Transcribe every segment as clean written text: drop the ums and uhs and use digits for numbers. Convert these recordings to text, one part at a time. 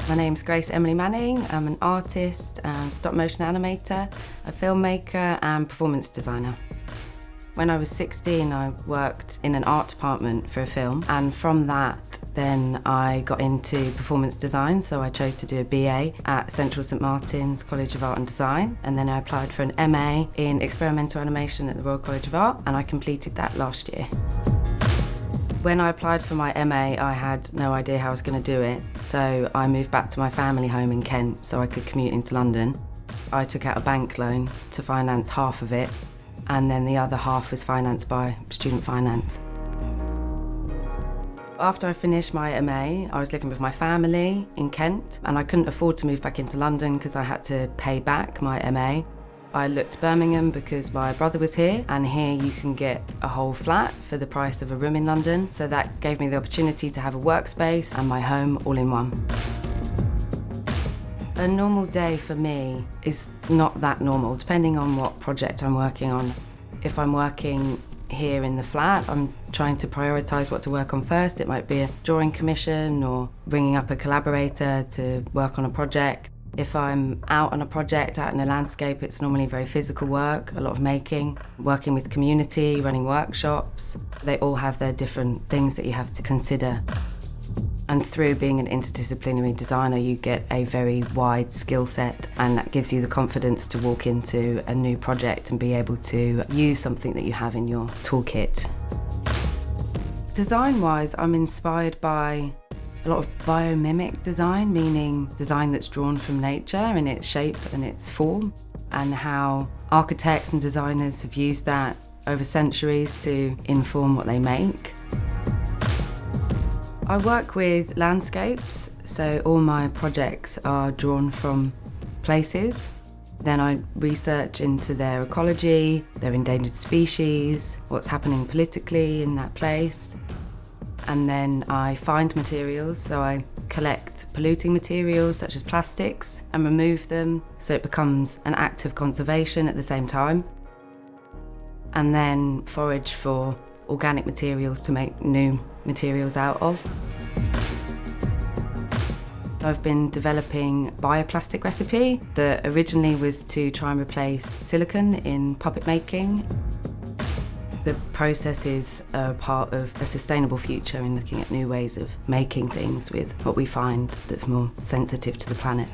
My name's Grace Emily Manning. I'm an artist, stop motion animator, a filmmaker and performance designer. When I was 16, I worked in an art department for a film, and from that then I got into performance design, so I chose to do a BA at Central St Martin's College of Art and Design, and then I applied for an MA in experimental animation at the Royal College of Art, and I completed that last year. When I applied for my MA, I had no idea how I was going to do it, so I moved back to my family home in Kent so I could commute into London. I took out a bank loan to finance half of it, and then the other half was financed by student finance. After I finished my MA, I was living with my family in Kent, and I couldn't afford to move back into London because I had to pay back my MA. I looked at Birmingham because my brother was here, and here you can get a whole flat for the price of a room in London, so that gave me the opportunity to have a workspace and my home all in one. A normal day for me is not that normal, depending on what project I'm working on. If I'm working here in the flat, I'm trying to prioritise what to work on first. It might be a drawing commission or ringing up a collaborator to work on a project. If I'm out on a project, out in a landscape, it's normally very physical work, a lot of making, working with community, running workshops. They all have their different things that you have to consider. And through being an interdisciplinary designer, you get a very wide skill set, and that gives you the confidence to walk into a new project and be able to use something that you have in your toolkit. Design-wise, I'm inspired by a lot of biomimic design, meaning design that's drawn from nature in its shape and its form, and how architects and designers have used that over centuries to inform what they make. I work with landscapes, so all my projects are drawn from places. Then I research into their ecology, their endangered species, what's happening politically in that place. And then I find materials, so I collect polluting materials such as plastics and remove them, so it becomes an act of conservation at the same time. And then forage for organic materials to make new materials out of. I've been developing bioplastic recipe that originally was to try and replace silicone in puppet making. The processes are part of a sustainable future in looking at new ways of making things with what we find that's more sensitive to the planet.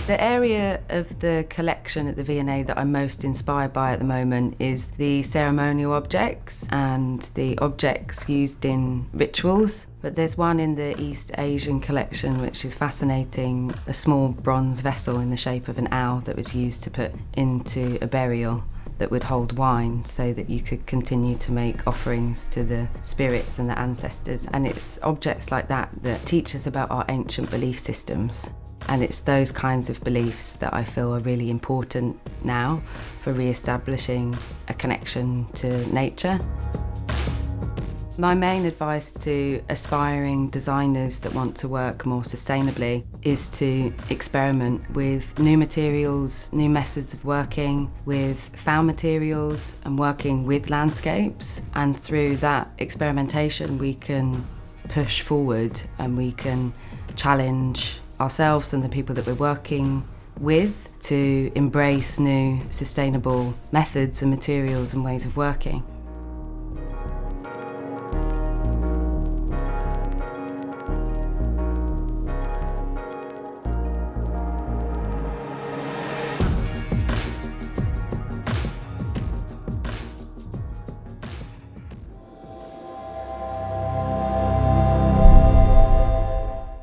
The area of the collection at the V&A that I'm most inspired by at the moment is the ceremonial objects and the objects used in rituals. But there's one in the East Asian collection which is fascinating, a small bronze vessel in the shape of an owl that was used to put into a burial that would hold wine so that you could continue to make offerings to the spirits and the ancestors. And it's objects like that that teach us about our ancient belief systems. And it's those kinds of beliefs that I feel are really important now for re-establishing a connection to nature. My main advice to aspiring designers that want to work more sustainably is to experiment with new materials, new methods of working with found materials and working with landscapes. And through that experimentation, we can push forward and we can challenge ourselves and the people that we're working with to embrace new sustainable methods and materials and ways of working.